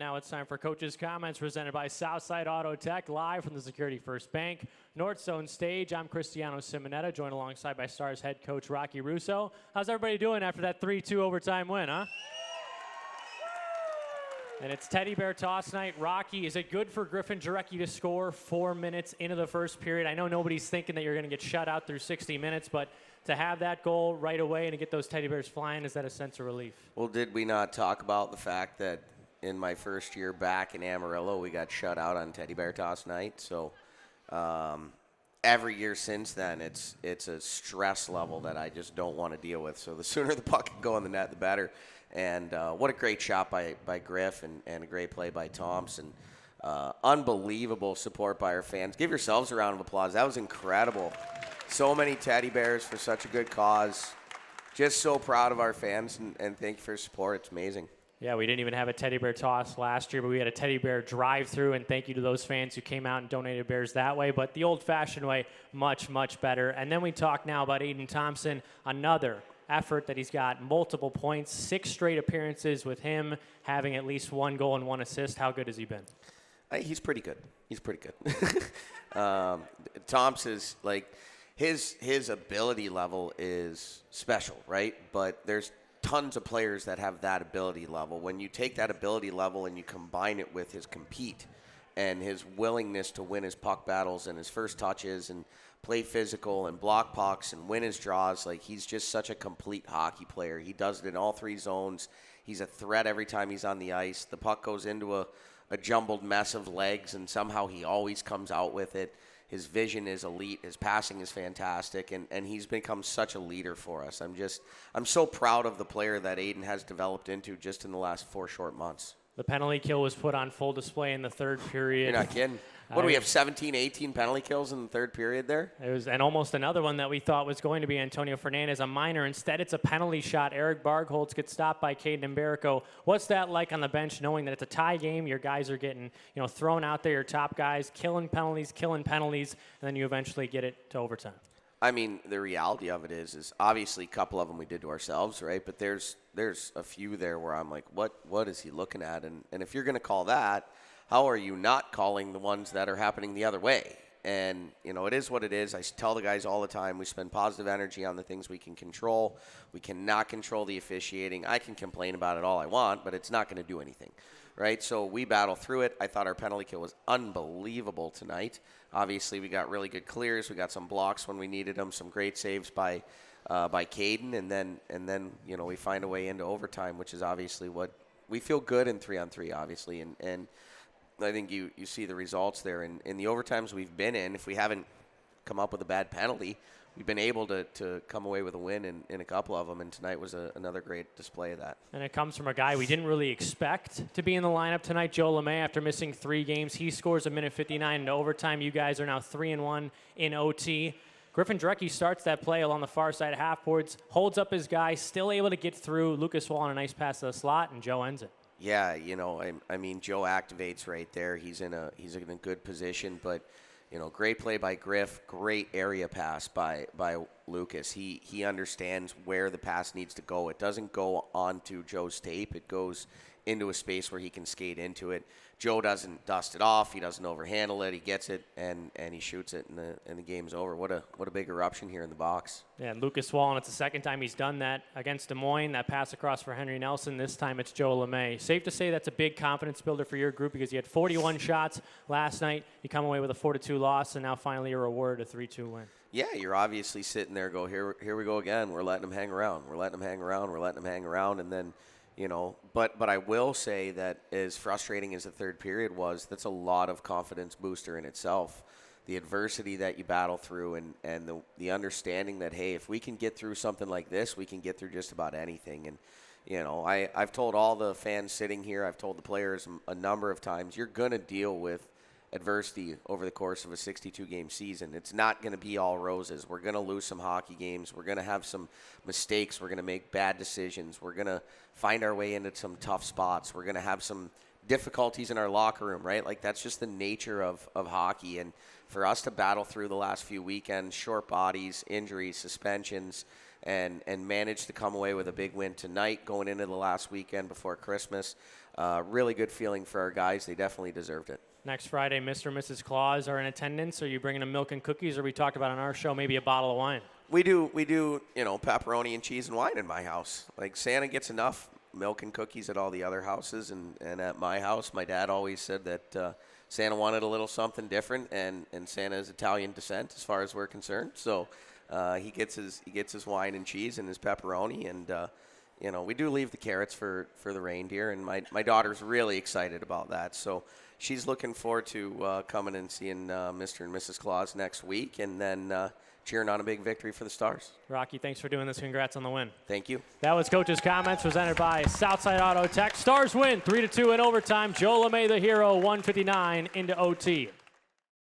now it's time for Coach's Comments presented by Southside Auto Tech, live from the Security First Bank North Zone stage. I'm Cristiano Simonetta, joined alongside by Stars head coach Rocky Russo. How's everybody doing after that 3-2 overtime win, huh? And it's Teddy Bear toss night. Rocky, is it good for Griffin Jarecki to score 4 minutes into the first period? I know nobody's thinking that you're going to get shut out through 60 minutes, but to have that goal right away and to get those Teddy Bears flying, is that a sense of relief? Well, did we not talk about the fact that in my first year back in Amarillo, we got shut out on Teddy Bear toss night? So every year since then, it's a stress level that I just don't want to deal with. So the sooner the puck can go in the net, the better. And what a great shot by Griff and a great play by Thompson. Unbelievable support by our fans. Give yourselves a round of applause. That was incredible. So many Teddy Bears for such a good cause. Just so proud of our fans, and thank you for your support. It's amazing. Yeah, we didn't even have a Teddy Bear toss last year, but we had a Teddy Bear drive-through, and thank you to those fans who came out and donated bears that way. But the old-fashioned way, much, much better. And then we talk now about Aiden Thompson, another effort that he's got multiple points, 6 straight appearances with him having at least 1 goal and 1 assist. How good has he been? He's pretty good. He's pretty good. Thompson's like his ability level is special, right? But there's tons of players that have that ability level. When you take that ability level and you combine it with his compete and his willingness to win his puck battles and his first touches and play physical and block pucks and win his draws, like he's just such a complete hockey player. He does it in all 3 zones. He's a threat every time he's on the ice. The puck goes into a jumbled mess of legs, and somehow he always comes out with it. His vision is elite. His passing is fantastic, and he's become such a leader for us. I'm so proud of the player that Aiden has developed into just in the last 4 short months. The penalty kill was put on full display in the third period. You're not kidding. What do we have, 17, 18 penalty kills in the third period there? It was, and almost another one that we thought was going to be Antonio Fernandez, a minor. Instead, it's a penalty shot. Eric Bargholtz gets stopped by Caden Mbarico. What's that like on the bench, knowing that it's a tie game? Your guys are getting, thrown out there, your top guys, killing penalties, and then you eventually get it to overtime. I mean, the reality of it is obviously a couple of them we did to ourselves, right? But there's a few there where I'm like, what is he looking at? And if you're going to call that, how are you not calling the ones that are happening the other way? And, it is what it is. I tell the guys all the time, we spend positive energy on the things we can control. We cannot control the officiating. I can complain about it all I want, but it's not going to do anything, right? So we battle through it. I thought our penalty kill was unbelievable tonight. Obviously, we got really good clears. We got some blocks when we needed them, some great saves by Caden, and then we find a way into overtime, which is obviously what we feel good in 3-on-3, obviously, and I think you see the results there. In the overtimes we've been in, if we haven't come up with a bad penalty, we've been able to come away with a win in a couple of them, and tonight was another great display of that. And it comes from a guy we didn't really expect to be in the lineup tonight, Joe LeMay, after missing 3 games. He scores a minute 59 in overtime. You guys are now 3-1 in OT. Griffin Jarecki starts that play along the far side half boards, holds up his guy, still able to get through. Lucas Wall on a nice pass to the slot, and Joe ends it. Yeah, I mean, Joe activates right there. He's in a good position, but great play by Griff, great area pass by Lucas. He understands where the pass needs to go. It doesn't go onto Joe's tape. It goes into a space where he can skate into it. Joe doesn't dust it off. He doesn't overhandle it. He gets it and he shoots it, and the game's over. What a big eruption here in the box. Yeah, Lucas Wall, and it's the second time he's done that against Des Moines. That pass across for Henry Nelson. This time it's Joe LeMay. Safe to say that's a big confidence builder for your group because you had 41 shots last night. You come away with a 4-2 loss, and now finally a reward, a 3-2 win. Yeah, you're obviously sitting there here we go again. We're letting them hang around. We're letting them hang around, and then but I will say that as frustrating as the third period was, that's a lot of confidence booster in itself. The adversity that you battle through and the understanding that, hey, if we can get through something like this, we can get through just about anything. And, I've told all the fans sitting here, I've told the players a number of times, you're going to deal with adversity over the course of a 62-game season. It's not going to be all roses. We're going to lose some hockey games. We're going to have some mistakes. We're going to make bad decisions. We're going to find our way into some tough spots. We're going to have some difficulties in our locker room, right? Like, that's just the nature of hockey. And for us to battle through the last few weekends, short bodies, injuries, suspensions, and manage to come away with a big win tonight going into the last weekend before Christmas, really good feeling for our guys. They definitely deserved it. Next Friday, Mr. and Mrs. Claus are in attendance. Are you bringing them milk and cookies, or we talked about on our show maybe a bottle of wine? We do, pepperoni and cheese and wine in my house. Like, Santa gets enough milk and cookies at all the other houses, and at my house, my dad always said that Santa wanted a little something different, and Santa is Italian descent as far as we're concerned. So he gets his wine and cheese and his pepperoni, and we do leave the carrots for the reindeer, and my daughter's really excited about that. So she's looking forward to coming and seeing Mr. and Mrs. Claus next week, and then cheering on a big victory for the Stars. Rocky, thanks for doing this. Congrats on the win. Thank you. That was Coach's comments presented by Southside Auto Tech. Stars win 3-2 in overtime. Joe LeMay, the hero, 159 into OT.